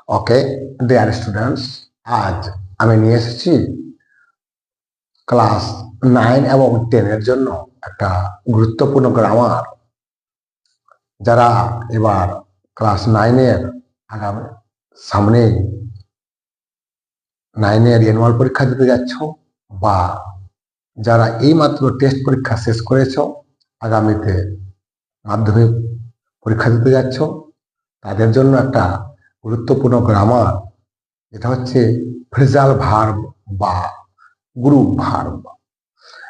Okay dear students, আজ আমি নিয়ে এসেছি ক্লাস 9 এবং 10 এর জন্য একটা গুরুত্বপূর্ণ গ্রামার। যারা এবার ক্লাস 9 এর আগামী সামনে 9 এর অ্যানুয়াল পরীক্ষা দিতে যাচ্ছ, বা যারা এইমাত্র টেস্ট পরীক্ষা শেষ করেছ, আগামীতে মাধ্যমিক পরীক্ষা দিতে যাচ্ছ, তাদের জন্য একটা গুরুত্বপূর্ণ গ্রামার। এটা হচ্ছে ফ্রেজাল ভার্ব বা গ্রুপ ভার্ব।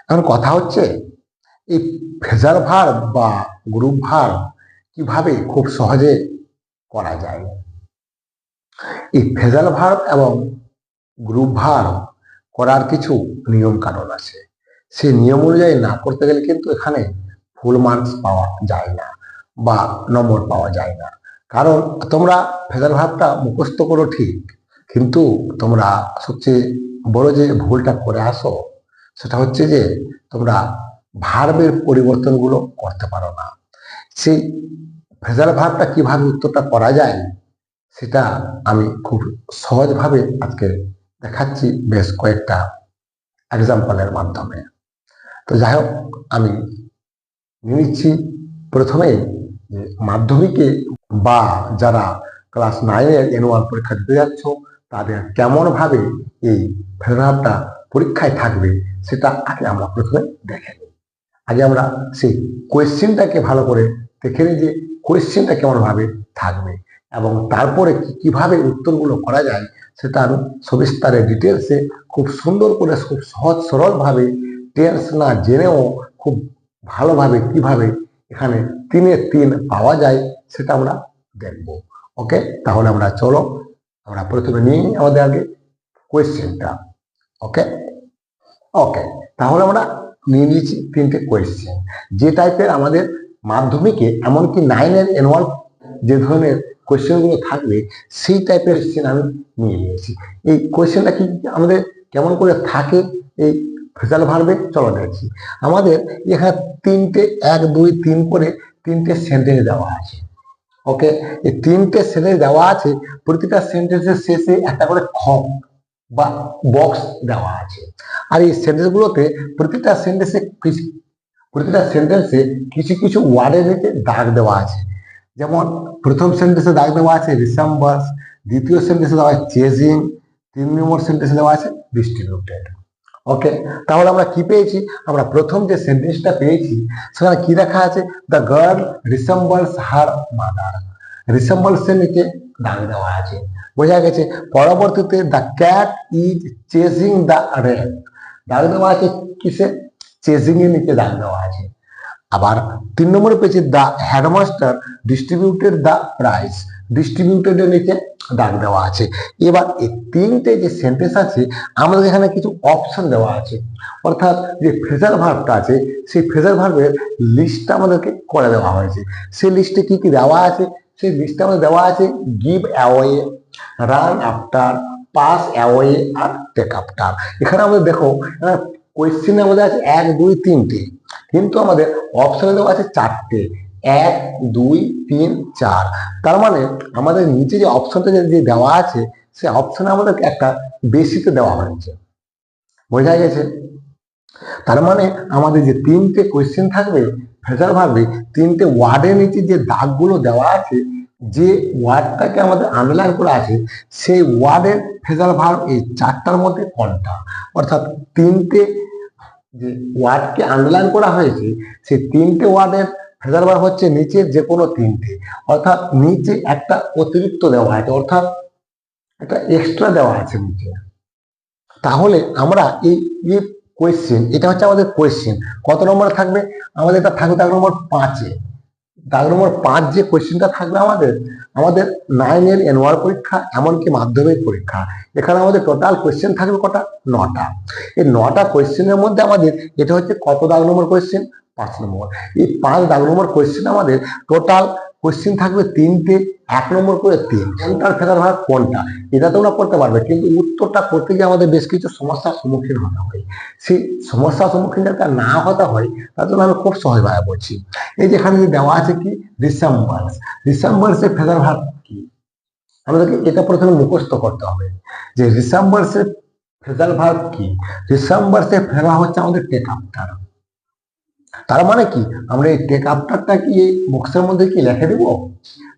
এখন কথা হচ্ছে এই ফ্রেজাল ভার্ব বা গ্রুপ ভার্ব কিভাবে খুব সহজে করা যায়। এই ফ্রেজাল ভার্ব এবং গ্রুপ ভার্ব করার কিছু নিয়ম কানুন আছে। সেই নিয়ম অনুযায়ী না করতে গেলে কিন্তু এখানে ফুল মার্কস পাওয়া যায় না বা নম্বর পাওয়া যায় না। কারণ তোমরা ফ্রেজাল ভার্বটা মুখস্থ করো ঠিক, কিন্তু তোমরা সবচেয়ে বড় যে ভুলটা করে আসো সেটা হচ্ছে যে তোমরা ভার্বের পরিবর্তনগুলো করতে পারো না। সেই ফ্রেজাল ভার্বটা কিভাবে উত্তরটা করা যায় সেটা আমি খুব সহজভাবে আজকে দেখাচ্ছি বেশ কয়েকটা এক্সাম্পলের মাধ্যমে। তো যাই হোক, আমি নিচ্ছি প্রথমেই যে মাধ্যমিকে বা যারা ক্লাস 9 এর অ্যানুয়াল পরীক্ষা দিতে যাচ্ছ তাদের কেমন ভাবে এই ফেরভাবটা পরীক্ষায় থাকবে সেটা আগে আমরা প্রথমে দেখে নিই। আগে আমরা সেই কোয়েশ্চেনটাকে ভালো করে দেখে নিই যে কোয়েশ্চেনটা কেমন ভাবে থাকবে, এবং তারপরে কিভাবে উত্তরগুলো করা যায় সেটা আমি সবিস্তারে ডিটেলসে খুব সুন্দর করে খুব সহজ সরল ভাবে টেন্স না জেনেও খুব ভালোভাবে কিভাবে এখানে 3-এ 3 পাওয়া যায় সেটা আমরা দেখব। ওকে, তাহলে আমরা চলো আমরা প্রথমে নিই আমাদের আগে কোয়েশ্চেনটা। ওকে ওকে তাহলে আমরা নিয়ে নিয়েছি 3টে কোয়েশ্চেন, যে টাইপের আমাদের মাধ্যমিকে এমনকি 9 এর অ্যানুয়াল যে ধরনের কোয়েশ্চেনগুলো থাকবে সেই টাইপের কোয়েশ্চেন আমি নিয়ে নিয়েছি। এই কোয়েশ্চেনটা কি আমাদের কেমন করে থাকে এই ফ্রেজাল ভার্বে চলো দেখছি। আমাদের এখানে 3টে 1 2 3 করে 3টে সেন্টেন্স দেওয়া আছে। ওকে, এই 3টে সেন্টেন্স দেওয়া আছে, প্রতিটা সেন্টেন্সের শেষে একটা করে খক বা বক্স দেওয়া আছে। আর এই সেন্টেন্সগুলোতে প্রতিটা সেন্টেন্সে কিছু কিছু ওয়ার্ডের নিচে দাগ দেওয়া আছে। যেমন প্রথম সেন্টেন্সে দাগ দেওয়া আছে রিসেম্বলস, দ্বিতীয় সেন্টেন্সে দেওয়া আছে চেজিং, 3 নম্বর সেন্টেন্সে দেওয়া আছে ডিস্ট্রিবিউটেড। ওকে, তাহলে আমরা কি পেয়েছি? আমরা প্রথম যে সেন্টেন্সটা পেয়েছি সেখানে কি লেখা আছে? The girl resembles her mother. Resembles এর নিচে দাগ দেওয়া আছে, বোঝা গেছে। পরবর্তীতে the cat is chasing the rat, দাগ দেওয়া আছে কিসে? চেজিং এর নিচে দাগ দেওয়া আছে। আবার 3 নম্বরে পেয়েছি the headmaster distributed the prize, distributed এর নিচে দাগ দেওয়া আছে। এবার এই 3টে যে সেন্টেন্স আছে আমাদের এখানে কিছু অপশন দেওয়া আছে, অর্থাৎ যে ফ্রেজাল ভার্বটা আছে সেই ফ্রেজাল ভার্বের লিস্টটা আমাদেরকে করে দেওয়া হয়েছে। সেই লিস্টে কি কি দেওয়া আছে? সেই লিস্টে আমাদের দেওয়া আছে give away, run after, pass away আর টেক আফটার। এখানে আমাদের দেখো কোয়েশ্চেনে আমাদের আছে 1 2 3টে, কিন্তু আমাদের অপশনে দেওয়া আছে 4টে, 1 2 3 4। তার মানে আমাদের নিচে যে অপশনটা যে দেওয়া আছে সে অপশনে আমাদের একটা বেশিতে দেওয়া হয়েছে, বোঝা গেছে। তার মানে আমাদের যে 3টে কোয়েশ্চেন থাকবে ফ্রেজাল ভার্বে, 3টে ওয়ার্ডের নিচে যে দাগগুলো দেওয়া আছে, যে ওয়ার্ডটাকে আমাদের আন্ডারলাইন করা আছে সেই ওয়ার্ডের ফ্রেজাল ভার্ব এই 4টার মধ্যে কোনটা। অর্থাৎ 3টে যে ওয়ার্ডকে আন্ডারলাইন করা হয়েছে সেই 3টে ওয়ার্ডের ফ্রেজাল ভার্ব হচ্ছে নিচে যে কোনো 3টে, অর্থাৎ নিচে একটা অতিরিক্ত দেওয়া আছে, অর্থাৎ একটা এক্সট্রা দেওয়া আছে নিচে। তাহলে আমরা এই কোয়েশ্চেন, এটা হচ্ছে আমাদের কোয়েশ্চেন কত নম্বরে থাকবে? আমাদের এটা থাকবে দাগ নম্বর 5-এ। দাগ নম্বর 5 যে কোয়েশ্চেনটা থাকবে আমাদের 9 এর অ্যানুয়াল পরীক্ষা এমনকি মাধ্যমিক পরীক্ষা, এখানে আমাদের টোটাল কোয়েশ্চেন থাকবে কটা? 9টা। এই 9টা কোয়েশ্চেনের মধ্যে আমাদের এটা হচ্ছে কত দাগ নম্বর কোয়েশ্চেন? 5 নম্বর। এই 5 দাগ নম্বর কোয়েশ্চেন আমাদের টোটাল কোয়েশ্চেন থাকবে 3টে, 1 নম্বর করে 3। কোনটার ফেরার ভাগ কোনটা এটা তোমরা করতে পারবে, কিন্তু উত্তরটা করতে গিয়ে আমাদের বেশ কিছু সমস্যার সম্মুখীন হতে হয়। সেই সমস্যার সম্মুখীন যাতে না হতে হয় তার জন্য আমি খুব সহজভাবে বলছি। এই যেখানে দেওয়া আছে কি রিসেম্বলস, রিসেম্বলস এর ফেরার ভাগ কি? আমাদেরকে এটা প্রথমে মুখস্থ করতে হবে যে রিসাম্বার্সের ফ্রেজাল ভার্ব কি। রিসাম্বার্সের ফেরা হচ্ছে আমাদের টেক আফটার। তার মানে কি আমরা এই টেক আফটারটা কি এই বক্সের মধ্যে কি লিখে দিব?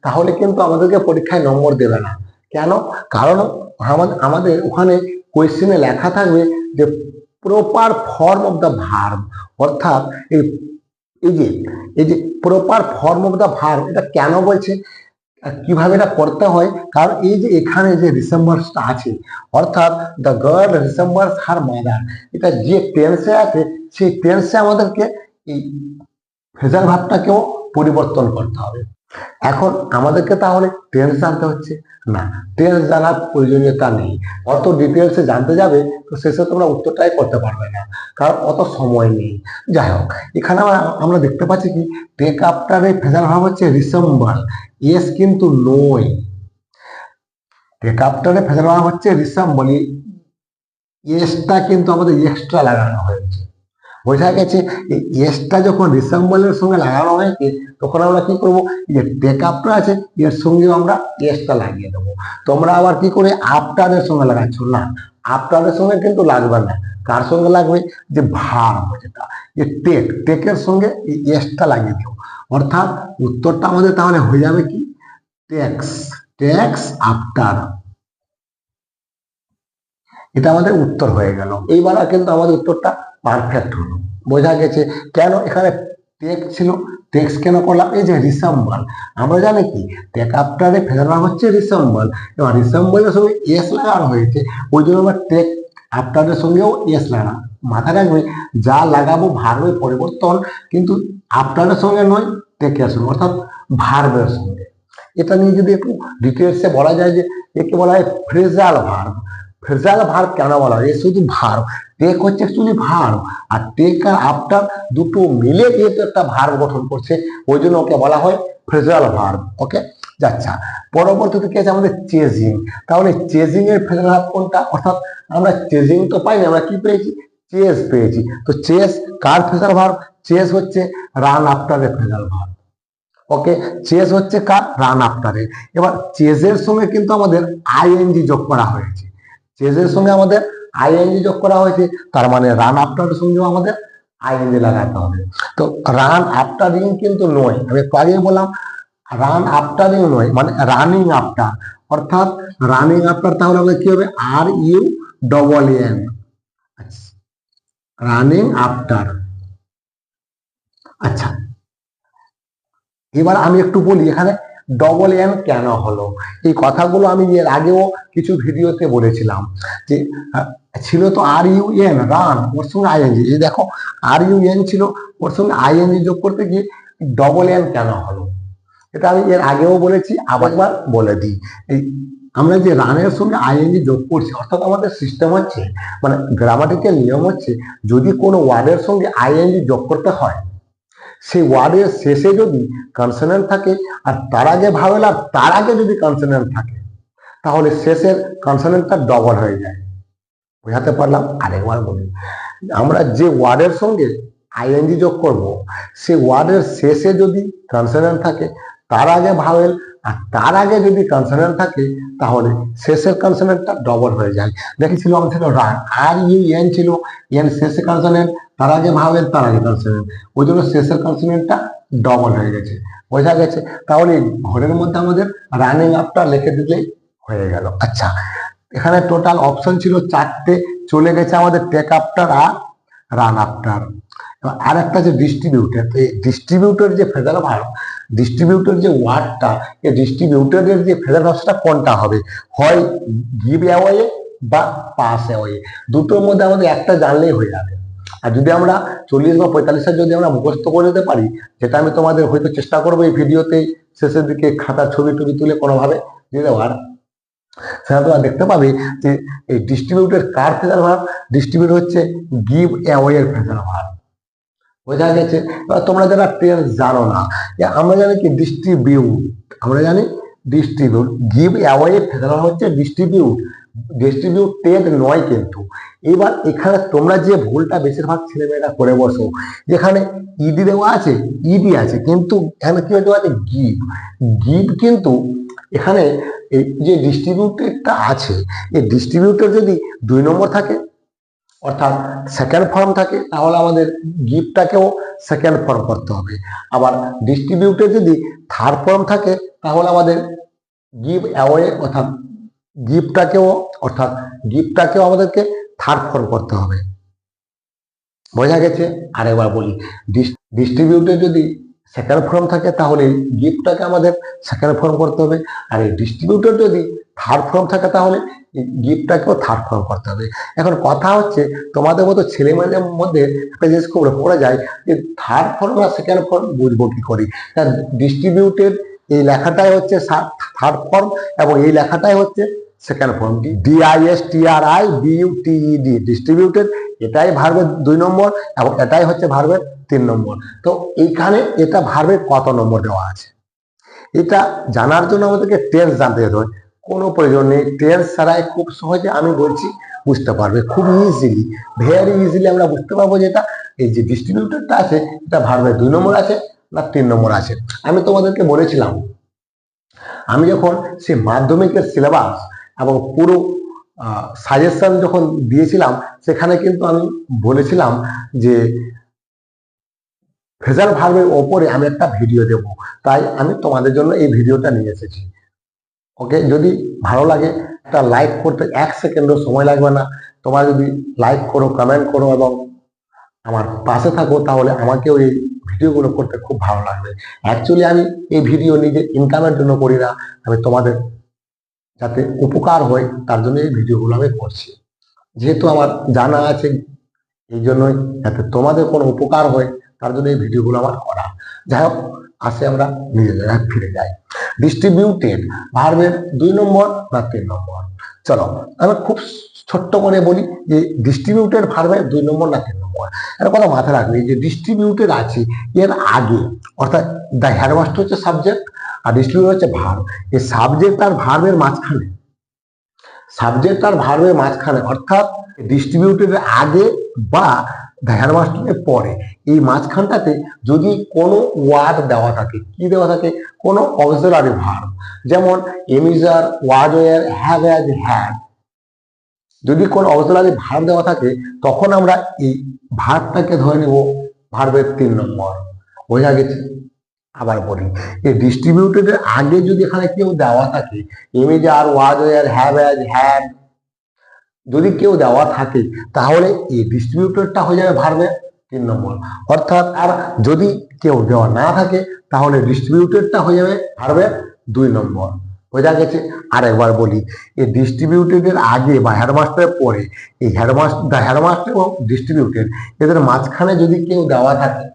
তাহলে কিন্তু আমাদেরকে পরীক্ষায় নম্বর দেবে না। কেন? কারণ আমাদের ওখানে কোয়েশ্চেনে লেখা থাকবে যে proper form of the verb, অর্থাৎ এই এই যে proper form of the verb, এটা কেন বলছে, কিভাবে এটা করতে হয়? কারণ এই যে এখানে যে রিসেম্বার্সটা আছে, অর্থাৎ দ্য গার্ল রিসেম্বার্স হার মাদার, এটা যে টেন্সে আছে সেই টেন্সে আমাদেরকে এই ফ্রেজাল ভার্বটাকেও পরিবর্তন করতে হবে। এখন আমাদেরকে তাহলে টেন্স জানতে হচ্ছে না, টেন্স জানার প্রয়োজনীয়তা নেই। অত ডিটেলসে জানতে যাবে তো শেষে তোমরা উত্তরটাই করতে পারবে না, কারণ অত সময় নেই। যাই হোক, এখানে আমরা দেখতে পাচ্ছি কি টেক আফটারে ফ্রেজাল ভার্ব হচ্ছে রিসেম্বল, এস কিন্তু নয়। টেক আফটারে ফ্রেজাল ভার্ব হচ্ছে রিসেম্বল, এসটা কিন্তু আমাদের এক্সট্রা লাগানো হয়েছে। বোঝা গেছে? এই এসটা যখন রিসেম্বলের সঙ্গে লাগানো হয়েছে তখন আমরা কি করবো, যে টেক আফটার আছে এর সঙ্গে আমরা এসটা লাগিয়ে দেবো। তোমরা আবার কি করে আফটারের সঙ্গে লাগাচ্ছ না, আফটারের সঙ্গে কিন্তু লাগবে না। কার সঙ্গে লাগবে? যে ভার্ব যেটা যে টেকের সঙ্গে এই এসটা লাগিয়ে দিও। অর্থাৎ উত্তরটা আমাদের তাহলে হয়ে যাবে কি টেক্স আফটার। এটা আমাদের উত্তর হয়ে গেল। এইবার কিন্তু আমাদের উত্তরটা পারফেক্ট হলো। বোঝা গেছে কেন এখানে টেক ছিল? টেক্স কেন করলাম? এই যে রিসেম্বল, আমরা জানি কি টেক আফটারে ফেরানো হচ্ছে রিসেম্বল, এবার রিসেম্বলের সঙ্গে এস লাগানো হয়েছে, ওই জন্য আমরা টেক আফটারের সঙ্গেও এস লাগানো। মাথা রাখবে যা লাগাবো ভার্বের পরিবর্তন, কিন্তু আফটারের সঙ্গে নয়, টেকের সঙ্গে, অর্থাৎ ভার্বের সঙ্গে। এটা নিয়ে যদি একটু ডিটেলসে বলা যায় যে একে বলা হয় ফ্রেজাল ভার্ব। ফ্রেজাল ভার্ব কেন বলা হয়? এ শুধু ভার্ব, টেক হচ্ছে অ্যাকচুয়ালি ভার্ব, আর টেক আর আফটার দুটো মিলে যেহেতু একটা ভার্ব গঠন করছে, ওই জন্য ওকে বলা হয় ফ্রেজাল ভার্ব। ওকে, আচ্ছা, পরবর্তীতে কি আছে আমাদের চেজিং। তাহলে চেজিং এর ফ্রেজাল ভার্ব কোনটা? অর্থাৎ আমরা চেজিং তো পাইনি, আমরা কি পেয়েছি? চেজ পেয়েছি। তো চেজ কার ফ্রেজাল ভার্ব? চেজ হচ্ছে রান আফটারের ফ্রেজাল ভার্ব। ওকে, চেজ হচ্ছে কার? রান আফটারের। এবার চেজের সঙ্গে কিন্তু আমাদের আইএনজি যোগ করা হয়েছে, চেজের সঙ্গে আমাদের আইএনজি যোগ করা হয়েছে, তার মানে রান আফটারের সঙ্গেও আমাদের আইএনজি লাগাতে হবে। তো রান আফটারিং কিন্তু নয়, আমি একটু আগে বললাম রান আফটারিং নয়, মানে রানিং আফটার। অর্থাৎ রানিং আফটার তাহলে আমাদের কি হবে? RUNN, running after. আচ্ছা, এবার আমি একটু বলি এখানে ডবল এন কেন হলো। এই কথাগুলো আমি এর আগেও কিছু ভিডিওতে বলেছিলাম যে ছিল তো RUN রান, ওর সঙ্গে আইএনজি। এই দেখো RUN ছিল, ওর সঙ্গে আইএনজি যোগ করতে গিয়ে ডবল এন কেন হলো, এটা আমি এর আগেও বলেছি, আবার বলে দিই। এই আমরা যে রানের সঙ্গে আইএনজি যোগ করছি, অর্থাৎ আমাদের সিস্টেম হচ্ছে, মানে গ্রামাটিক্যাল নিয়ম হচ্ছে, যদি কোনো ওয়ার্ডের সঙ্গে আইএনজি যোগ করতে হয়, সেই ওয়ার্ডের শেষে যদি কনসোনেন্ট থাকে আর তার আগে ভাওয়েল আর তার আগে যদি কনসোনেন্ট থাকে, তাহলে শেষের কনসোনেন্টটা ডবল হয়ে যায়। বোঝাতে পারলাম? আরেকবার বলি, আমরা যে ওয়ার্ডের সঙ্গে আইএনজি যোগ করব, সেই ওয়ার্ডের শেষে যদি কনসোনেন্ট থাকে, তার আগে ভাওয়েল আর তার আগে যদি কনসোনেন্ট থাকে, তাহলে শেষের কনসোনেন্টটা ডবল হয়ে যায়। দেখেছিল আমাদের ছিল রান, RUN ছিল, এন শেষে কনসোনেন্ট, তার আগে ভাওয়েল, তার আগে কনসোনেন্ট, ওই জন্য শেষের কনসোনেন্টটা ডবল হয়ে গেছে। বোঝা গেছে? তাহলে ঘরের মধ্যে আমাদের রানিং আফটার লিখে দিলেই হয়ে গেল। আচ্ছা, এখানে টোটাল অপশন ছিল চারটে, চলে গেছে আমাদের টেক আফটার আর রান আফটার। আর একটা যে ডিস্ট্রিবিউটার, এই ডিস্ট্রিবিউটার যে ফ্রেজাল ভার্ব, ডিস্ট্রিবিউটার যে ওয়ার্ডটা, এই ডিস্ট্রিবিউটারের যে ফ্রেজাল ভার্বটা কোনটা হবে? হয় গিভ অ্যাওয়ে বা পাস অ্যাওয়ে, দুটোর মধ্যে আমাদের একটা জানলেই হয়ে যাবে। আর যদি আমরা 40 বা 45 যদি আমরা মুখস্থ করে দিতে পারি, যেটা আমি তোমাদের হয়তো চেষ্টা করবো এই ভিডিওতে শেষের দিকে খাতা ছবি টবি তুলে কোনোভাবে দিয়ে দেওয়ার, সেটা তোমরা দেখতে পাবে যে এই ডিস্ট্রিবিউটের কার ফ্রেজাল ভার্ব? ডিস্ট্রিবিউট হচ্ছে গিভ অ্যাওয়ে এর ফ্রেজাল ভার্ব। বোঝা গেছে? এবার তোমরা যারা টেন্স জানো না, আমরা জানি কি ডিস্ট্রিবিউট, আমরা জানি ডিস্ট্রিবিউট, গিভ অ্যাওয়ে এর ফ্রেজাল ভার্ব হচ্ছে ডিস্ট্রিবিউট, ডিস্ট্রিবিউটেড নয় কিন্তু। এবার এখানে তোমরা যে ভুলটা বেশিরভাগ ছেলেমেয়েরা করে বসো, যেখানে ইডি দেওয়া আছে, ইডি আছে, কিন্তু এখানে কি দেওয়া আছে? গিভ। গিভ কিন্তু এখানে এই যে ডিস্ট্রিবিউটেডটা আছে, এই ডিস্ট্রিবিউটেড যদি 2 নম্বর থাকে অর্থাৎ সেকেন্ড ফর্ম থাকে, তাহলে আমাদের গিভটাকেও সেকেন্ড ফর্ম করতে হবে। আবার ডিস্ট্রিবিউটেড যদি থার্ড ফর্ম থাকে, তাহলে আমাদের গিভ অ্যাওয়ে অর্থাৎ গিফটটাকেও আমাদেরকে থার্ড ফর্ম করতে হবে। বোঝা গেছে? আরেকবার বলি, ডিস্ট্রিবিউটেড যদি সেকেন্ড ফর্ম থাকে, তাহলে গিফটটাকে আমাদের সেকেন্ড ফর্ম করতে হবে। আর এই ডিস্ট্রিবিউটেড যদি থার্ড ফর্ম থাকে, তাহলে গিফটটাকেও থার্ড ফর্ম করতে হবে। এখন কথা হচ্ছে, তোমাদের মতো ছেলে মেয়েদের মধ্যে একটা জিনিস খুব পড়ে যায় যে থার্ড ফর্ম আর সেকেন্ড ফর্ম বুঝবো কি করি। ডিস্ট্রিবিউটেড এই লেখাটাই হচ্ছে থার্ড ফর্ম এবং এই লেখাটাই হচ্ছে সেকেন্ড ফর্ম। DISTRIBUTED ডিস্ট্রিবিউটেড, এটাই ভার্বের 2 নম্বর এবং এটাই হচ্ছে ভার্বের 3 নম্বর। তো এইখানে এটা ভার্বের কত নম্বর দেওয়া আছে, এটা জানার জন্য আমাদেরকে টেন্স জানতে যেতে হয়। কোনো প্রয়োজন নেই, টেন্স ছাড়াই খুব সহজে আমি বলছি বুঝতে পারবে, খুব ইজিলি, ভেরি ইজিলি আমরা বুঝতে পারবো যে এটা এই যে ডিস্ট্রিবিউটেডটা আছে এটা ভার্বের 2 নম্বর আছে না 3 নম্বর আছে। আমি তোমাদেরকে বলেছিলাম, আমি যখন সে মাধ্যমিকের সিলেবাস এবং পুরো সাজেশন যখন দিয়েছিলাম, সেখানে কিন্তু আমি বলেছিলাম যে ফ্রেজাল ভার্বের ওপরে আমি একটা ভিডিও দেব, তাই আমি তোমাদের জন্য এই ভিডিওটা নিয়ে এসেছি। ওকে, যদি ভালো লাগে একটা লাইক করতে 1 সেকেন্ডও সময় লাগবে না। তোমরা যদি লাইক করো, কমেন্ট করো এবং আমার পাশে থাকো, তাহলে আমাকেও এই ভিডিওগুলো করতে খুব ভালো লাগবে। অ্যাকচুয়ালি আমি এই ভিডিও নিজে ইনকামের জন্য করি না, আমি তোমাদের যাতে উপকার হয় তার জন্য এই ভিডিওগুলো আমি করছি। যেহেতু আমার জানা আছে, এই জন্যই যাতে তোমাদের কোনো উপকার হয় তার জন্য এই ভিডিওগুলো আমার করা। যাই হোক, আসে আমরা নিজের জায়গায় ফিরে যাই। ডিস্ট্রিবিউটেড ভার্বের 2 নম্বর না 3 নম্বর? চলো আমি খুব ছোট্ট করে বলি যে ডিস্ট্রিবিউটেড ভার্বের 2 নম্বর না 3 নম্বর। একটা কথা মাথায় রাখবে, যে ডিস্ট্রিবিউটেড আছে এর আগে, অর্থাৎ দ্য হেডমাস্টার হচ্ছে সাবজেক্ট আর ডিস্ট্রিবিউটেড হচ্ছে ভার্ব। এই সাবজেক্ট আর ভার্বের মাঝখানে অর্থাৎ ডিস্ট্রিবিউটেডের আগে বা দ্য হেডমাস্টারের পরে, এই মাঝখানটাতে যদি কোনো ওয়ার্ড দেওয়া থাকে, কি দেওয়া থাকে? কোনো অক্সিলারি ভার্ব, যেমন am is are, was were, have has, had, যদি কোনো অক্সিলারি ভার্ব দেওয়া থাকে, তখন আমরা এই ভার্বটাকে ধরে নেব ভার্বের 3 নম্বর। বোঝা গেছে? আবার বলি, এই ডিস্ট্রিবিউটেডের আগে যদি এখানে কেউ দেওয়া থাকে, am is are, was were, have has, had, যদি কেউ দেওয়া থাকে, তাহলে এই ডিস্ট্রিবিউটেডটা হয়ে যাবে ভার্বের 3 নম্বর। অর্থাৎ আর যদি কেউ দেওয়া না থাকে, তাহলে ডিস্ট্রিবিউটেডটা হয়ে যাবে ভার্বের 2 নম্বর। বোঝা গেছে? আর একবার বলি, এই ডিস্ট্রিবিউটেডের আগে বা হেডমাস্টারের পরে, এই হেডমাস্টার এবং ডিস্ট্রিবিউটেড এদের মাঝখানে যদি কেউ দেওয়া থাকে,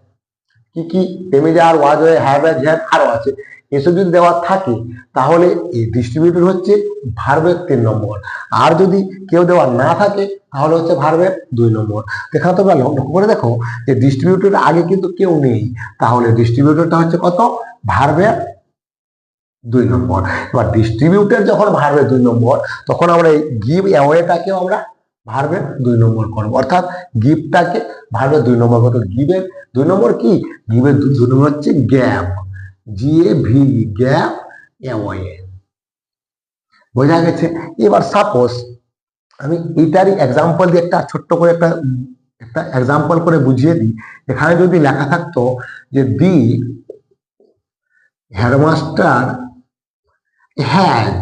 কি am is are, was were, have has, had আরো আছে, এসব যদি দেওয়া থাকে, তাহলে এই ডিস্ট্রিবিউটেড হচ্ছে ভার্বের 3 নম্বর। আর যদি কেউ দেওয়া না থাকে, তাহলে হচ্ছে ভার্বের 2 নম্বর। এখানে তোমরা লক্ষ্য করে দেখো যে ডিস্ট্রিবিউটেড আগে কিন্তু কেউ নেই, তাহলে ডিস্ট্রিবিউটেডটা হচ্ছে কত? ভার্বের 2 নম্বর। এবার ডিস্ট্রিবিউটেড যখন ভার্বের 2 নম্বর, তখন আমরা এই গিভ অ্যাওয়েটাকেও আমরা ভার্বের 2 নম্বর করবো, অর্থাৎ গিভটাকে ভার্বের 2 নম্বর করবো। গিভের 2 নম্বর কি? গিভের 2 নম্বর হচ্ছে গ্যাপ, GAV, গ্যাপ অ্যাওয়ে। বোঝা গেছে? এবার সাপোজ আমি এটারই এক্সাম্পল দিয়ে একটা ছোট্ট করে একটা এক্সাম্পল করে বুঝিয়ে দিই। এখানে যদি লেখা থাকতো যে the headmaster has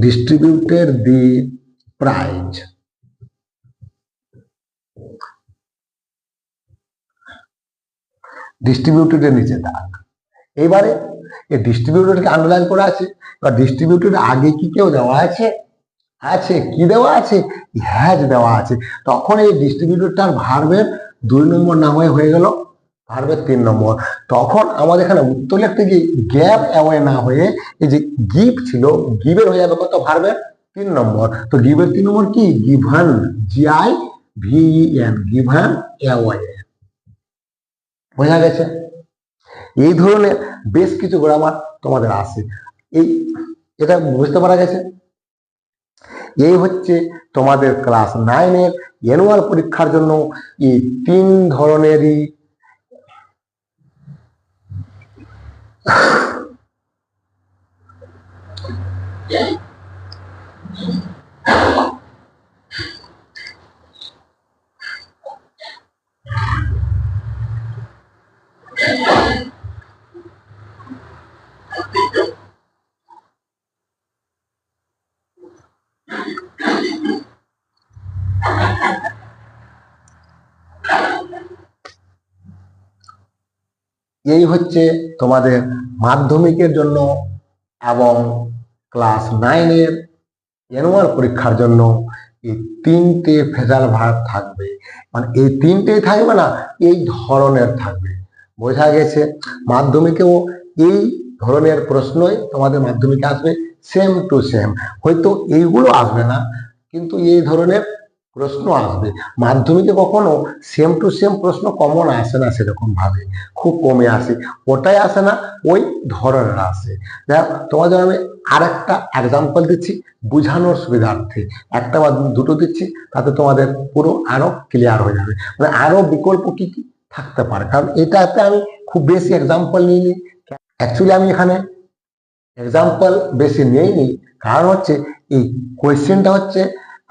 distributed the prize, distributed এর নিচে দাগ। এবারে এই ডিস্ট্রিবিউটেডকে আন্ডারলাইন করা আছে, বা ডিস্ট্রিবিউটেড আগে কি কেউ দেওয়া আছে? আছে। কি দেওয়া আছে? হ্যাজ দেওয়া আছে। তখন এই ডিস্ট্রিবিউটেডটার ভার্বের 2 নম্বর না হয়ে গেল ভার্বের 3 নম্বর। তখন আমাদের এখানে উত্তর লিখতে গিয়ে গ্যাপ অ্যাওয়ে না হয়ে এই যে গিভ ছিল, গিভের হয়ে যাবে কত? ভার্বের 3 নম্বর। তো গিভের 3 নম্বর কি? Given, GIVEN, given away. বোঝা গেছে? এই ধরনের বেশ কিছু গ্রামার তোমাদের আছে, এটা বুঝতে পারা গেছে? এই হচ্ছে তোমাদের ক্লাস 9 এর অ্যানুয়াল পরীক্ষার জন্য এই 3 ধরনেরই এই হচ্ছে তোমাদের মাধ্যমিকের জন্য এবং ক্লাস 9-এর অ্যানুয়াল পরীক্ষার জন্য এই 3টে ফেজাল ভার্ব থাকবে। মানে এই 3টেই থাকবে না, এই ধরনের থাকবে। বোঝা গেছে? মাধ্যমিকেও এই ধরনের প্রশ্নই তোমাদের মাধ্যমিকে আসবে, সেম টু সেম। হয়তো এইগুলো আসবে না, কিন্তু এই ধরনের প্রশ্ন আসবে। মাধ্যমিকে কখনো সেম টু সেম প্রশ্ন কমন আসে না, সেরকম ভাবে খুব কমে আসে। ওটাই আসে না, ওই ধরনের আসে। তোমাদের আমি আরেকটা এক্সাম্পল দিচ্ছি বুঝানোর সুবিধার্থে, একটা বা দুটো দিচ্ছি, তাতে তোমাদের পুরো আরো ক্লিয়ার হয়ে যাবে। মানে আরো বিকল্প কি কি থাকতে পারে, কারণ এটাতে আমি খুব বেশি এক্সাম্পল নিইনি। অ্যাকচুয়ালি আমি এখানে এক্সাম্পল বেশি নেইনি, কারণ হচ্ছে এই কোয়েশ্চেনটা হচ্ছে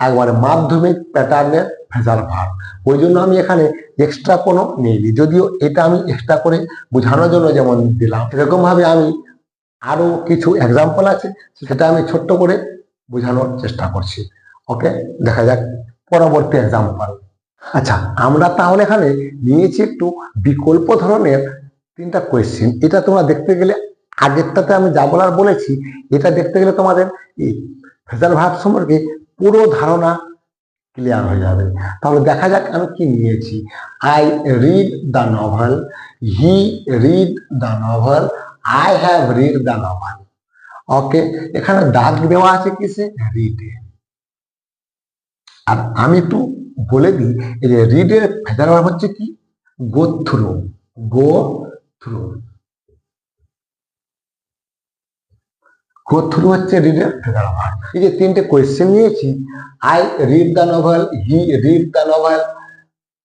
একবারে মাধ্যমিক প্যাটার্নের ভেজাল ভার্ব, ওই জন্য আমি এখানে এক্সট্রা কোনো নেইনি। যদিও এটা আমি এক্সট্রা করে বোঝানোর জন্য যেমন দিলাম, সেরকম ভাবে আমি আরো কিছু এক্সাম্পল আছে, সেটা আমি ছোট্ট করে বোঝানোর চেষ্টা করছি। ওকে, দেখা যাক পরবর্তী এক্সাম্পল। আচ্ছা, আমরা তাহলে এখানে নিয়েছি একটু বিকল্প ধরনের 3টা কোয়েশ্চেন। এটা তোমরা দেখতে গেলে, আগেরটাতে আমি যা বলার বলেছি, এটা দেখতে গেলে তোমাদের এই ভেজাল ভার্ব সম্পর্কে পুরো ধারণা ক্লিয়ার হয়ে যাবে। তাহলে দেখা যাক আমি কি নিয়েছি। I read the novel, he read the novel, I have read the novel. Okay, এখানে দাগ দেওয়া আছে কিসে? রিডে। আর আমি একটু বলে দিই, এই যে রিডের ভেজাল ভার্ব হচ্ছে কি? Go through. Go through, go through হচ্ছে রিডের ভেজাল ভার্ব। এই যে 3টে কোয়েশ্চেন নিয়েছি, I read the novel, he read the novel,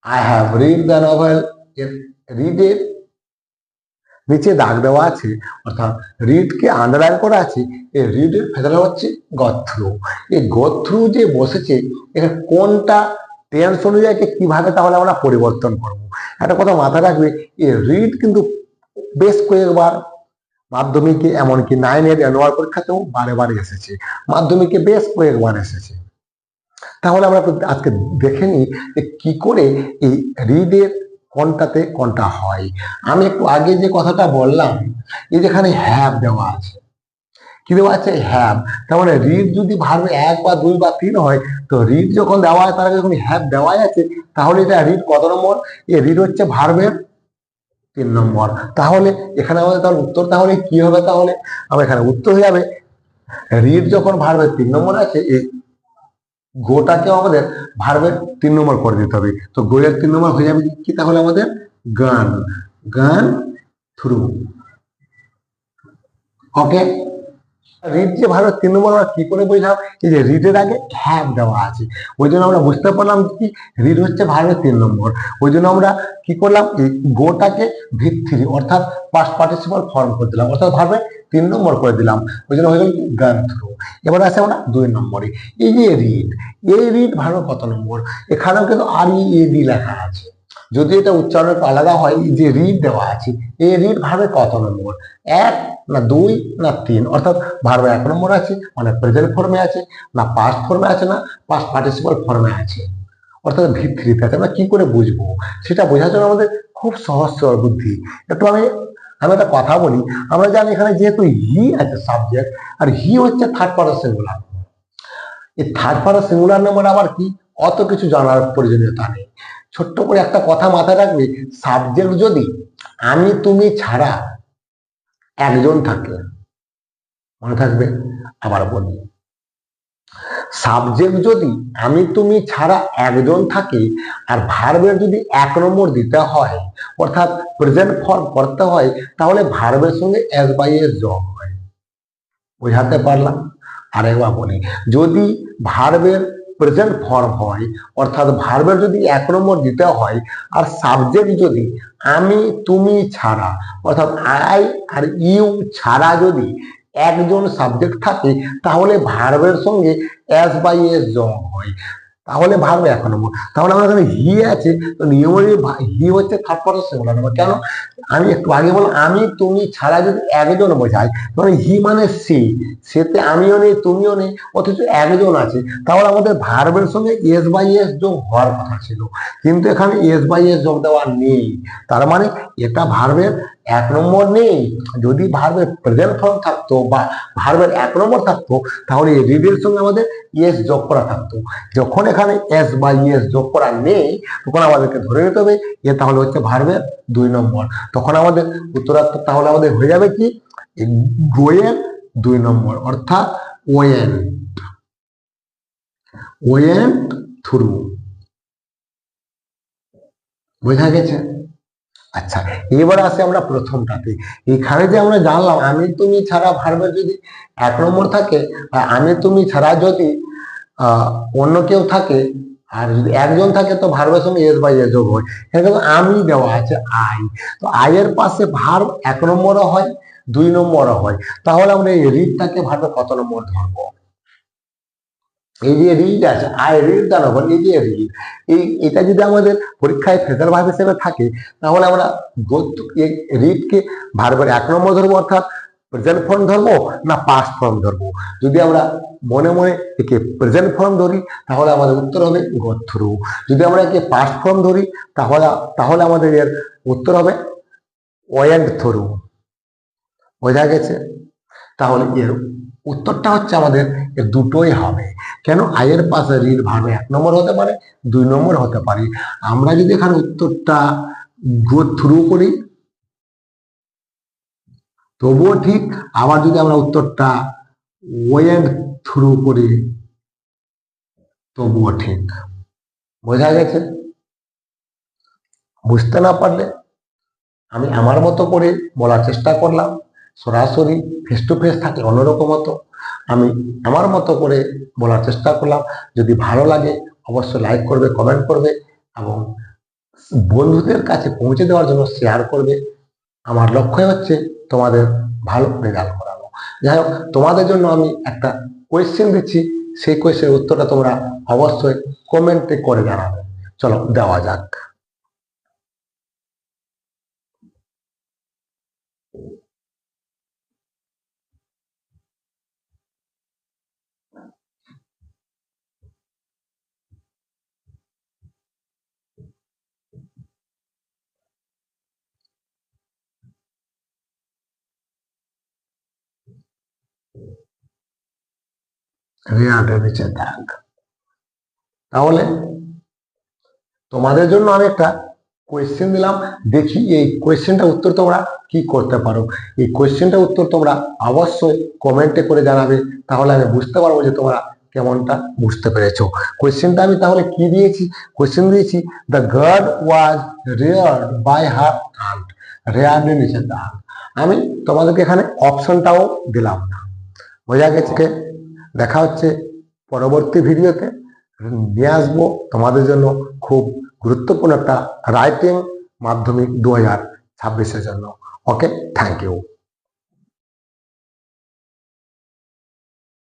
I have read the novel, রিডের নিচে দাগ দেওয়া আছে, অর্থাৎ রিডকে আন্ডারলাইন করা আছে। এই রিডের ভেতরে হচ্ছে গো থ্রু। এই গো থ্রু যে বসেছে, এখানে কোনটা টেন্স অনুযায়ী কিভাবে তাহলে আমরা পরিবর্তন করব। একটা কথা মাথায় রাখবে, এই রিড কিন্তু বেশ কয়েকবার মাধ্যমিকে, এমনকি 9-এর অ্যানুয়াল পরীক্ষাতেও বারে বারে এসেছে, মাধ্যমিকে বেশ কয়েকবার এসেছে। তাহলে আমরা আজকে দেখে নিই যে কি করে এই রিডের কোনটাতে কোনটা হয়। আমি একটু আগে যে কথাটা বললাম, এই যেখানে হ্যাভ দেওয়া আছে, কি দেওয়া আছে? হ্যাভ। তার মানে রিড যদি ভার্বে 1 বা 2 বা 3 হয়, তো রিড যখন দেওয়া হয় তার আগে যখন হ্যাভ দেওয়াই আছে, তাহলে এটা রিড কত নম্বর? এই রিড হচ্ছে ভার্বের 3 নম্বর। তাহলে এখানে আমাদের তাহলে উত্তর তাহলে কি হবে? তাহলে আমার এখানে উত্তর হয়ে যাবে, রিড যখন ভার্বের 3 নম্বর আছে, এই গোটাকে আমাদের ভার্বের 3 নম্বর করে দিতে হবে। তো গোয়ের 3 নম্বর হয়ে যাবে কি? তাহলে আমাদের গান, গান থ্রু। ওকে, রিড যে ভার্বের 3 নম্বর আমরা কি করে বুঝলাম? এই যে রিডের আগে হ্যাভ দেওয়া আছে, ওই জন্য আমরা বুঝতে পারলাম কি রিড হচ্ছে ভার্বের 3 নম্বর। ওই জন্য আমরা কি করলাম? এই গোটাকে V3 অর্থাৎ পাস্ট পার্টিসিপল ফর্ম করে দিলাম, অর্থাৎ ভার্বের 3 নম্বর করে দিলাম। ওই জন্য হয়ে গেল গান থ্রু। এবার আছে আমরা 2 নম্বরে, এই যে রিড, এই রিড ভার্বের কত নম্বর? এখানেও কিন্তু READ লেখা আছে, যদি এটা উচ্চারণ একটু আলাদা হয়। এই যে রিড দেওয়া আছে, এই রিড ভার্বের কত নম্বর? 1 না 2 না 3? অর্থাৎ ভার্বের 1 নম্বর আছে, মানে প্রেজেন্ট ফর্মে আছে, না পাস্ট ফর্মে আছে, না পাস্ট পার্টিসিপল ফর্মে আছে, অর্থাৎ V3-তে আছে। আমরা কি করে বুঝবো সেটা বোঝার জন্য আমাদের খুব সহজ সরল বুদ্ধি। একটু আমি একটা কথা বলি। আমরা জানি এখানে যেহেতু হি আছে সাবজেক্ট, আর হি হচ্ছে থার্ড পারসন সিঙ্গুলার। এই থার্ড পারসন সিঙ্গুলার নাম্বার আবার কি, অত কিছু জানার প্রয়োজনীয়তা নেই। ছোট্ট করে একটা কথা মাথায় রাখবে, সাবজেক্ট যদি আমি তুমি ছাড়া একজন থাকে, মনে থাকবে, আবার বলি, সাবজেক্ট যদি আমি তুমি ছাড়া একজন থাকে, আর ভার্বের যদি 1 নম্বর দিতে হয়, অর্থাৎ প্রেজেন্ট ফর্ম করতে হয়, তাহলে ভার্বের সঙ্গে এস বাই এস যোগ হয়। বোঝাতে পারলাম? আরেকবার বলি, যদি ভার্বের প্রেজেন্ট ফর্ম হয়, অর্থাৎ ভার্বের যদি 1 নম্বর দিতে হয়, আর সাবজেক্ট যদি আমি তুমি ছাড়া, অর্থাৎ আই আর ইউ ছাড়া যদি একজন সাবজেক্ট থাকে, তাহলে ভার্বের সঙ্গে এস বাই এস যোগ হয়, তাহলে ভার্ব 1 নম্বর। তাহলে আমার এখানে হি আছে, তো নিয়মে হি হচ্ছে থার্ড পারসন সিঙ্গুলার নাম্বার। কেন? আমি একটু আগে বললাম, আমি তুমি ছাড়া যদি একজন বোঝায়, মানে হি মানে সে, সেতে আমিও নেই তুমিও নেই, অথচ একজন আছে, তাহলে আমাদের ভার্বের সঙ্গে এস বাই এস যোগ হওয়ার কথা ছিল, কিন্তু এখানে এস বাই এস যোগ দেওয়া নেই। তার মানে এটা ভার্বের 1 নম্বর নেই। যদি ভার্বের প্রেজেন্ট ফর্ম থাকতো বা ভার্বের 1 নম্বর থাকতো তাহলে রিডের সঙ্গে আমাদের ইয়েস যোগ করা থাকতো। যখন এখানে এস বা ইয়েস যোগ করা নেই তখন আমাদেরকে ধরে নিতে হবে এ তাহলে হচ্ছে ভার্বের 2 নম্বর। তখন আমাদের উত্তরার্থ তাহলে আমাদের হয়ে যাবে কি গোয়েন 2 নম্বর, অর্থাৎ ওয়েন্ট থ্রু। বোঝা গেছে? আচ্ছা, এবার আসে আমরা প্রথমটাতে। এখানে যে আমরা জানলাম আমি তুমি ছাড়া ভার্বের যদি 1 নম্বর থাকে, আমি তুমি ছাড়া যদি অন্য কেউ থাকে, আর যদি একজন থাকে তো ভার্বের সঙ্গে এস বা এ যোগ হয়। এখানে কিন্তু আমি দেওয়া আছে আই, তো আই এর পাশে ভার্ব 1 নম্বরও হয় 2 নম্বরও হয়। তাহলে আমরা এই রিডটাকে ভার্বে কত নম্বর ধরবো? এই যে রিড আছে আই রিড দ্য নোভেল, এই যে রিড, এটা যদি আমাদের পরীক্ষায় ফ্রেজার ভার্ব হিসেবে থাকে তাহলে আমরা রিডকে ভার্বের 1 নম্বর ধরবো অর্থাৎ প্রেজেন্ট ফর্ম ধরবো না পাস্ট ফর্ম ধরবো? যদি আমরা মনে মনে একে প্রেজেন্ট ফর্ম ধরি তাহলে আমাদের উত্তর হবে গো থ্রু। যদি আমরা একে পাস্ট ফর্ম ধরি তাহলে আমাদের এর উত্তর হবে ওয়েন্ট থ্রু। বোঝা গেছে? তাহলে এর উত্তরটা হচ্ছে আমাদের দুটোই হবে। কেন? আয়ের পাশে রিড ভার্বে 1 নম্বর হতে পারে 2 নম্বর হতে পারে। আমরা যদি এখানে উত্তরটা গো থ্রু করি তবুও ঠিক, আবার যদি আমরা উত্তরটা ওয়েন্ট থ্রু করি তবুও ঠিক। বোঝা গেছে? বুঝতে না পারলে আমি আমার মতো করে বলার চেষ্টা করলাম। সরাসরি ফেস টু ফেস থাকলে অন্যরকম হতো, আমি আমার মতো করে বলার চেষ্টা করলাম। যদি ভালো লাগে অবশ্যই লাইক করবে, কমেন্ট করবে এবং বন্ধুদের কাছে পৌঁছে দেওয়ার জন্য শেয়ার করবে। আমার লক্ষ্য হচ্ছে তোমাদের ভালো রেজাল্ট করানো। যাই হোক, তোমাদের জন্য আমি একটা কোয়েশ্চেন দিচ্ছি, সেই কোয়েশ্চেনের উত্তরটা তোমরা অবশ্যই কমেন্টে করে জানাবে। চলো দেওয়া যাক। রিয়াদের নিচে দাগ। তাহলে তোমাদের জন্য আমি একটা কোয়েশ্চেন দিলাম, দেখি এই কোয়েশ্চেনটা উত্তর তোমরা কি করতে পারো। এই কোয়েশ্চেনটা উত্তর তোমরা অবশ্যই কমেন্টে করে জানাবে, তাহলে আমি বুঝতে পারবো যে তোমরা কেমনটা বুঝতে পেরেছো। কোয়েশ্চেনটা আমি তাহলে কি দিয়েছি? কোয়েশ্চেন দিয়েছি the guard was reared by her aunt. রেয়ার্ডের নিচে দাগ। আমি তোমাদেরকে এখানে অপশনটাও দিলাম না। বোঝা গেছে? দেখা হচ্ছে পরবর্তী ভিডিওতে। নিয়ে আসবো তোমাদের জন্য খুব গুরুত্বপূর্ণ একটা রাইটিং মাধ্যমিক 2026-এর জন্য। ওকে, থ্যাংক ইউ।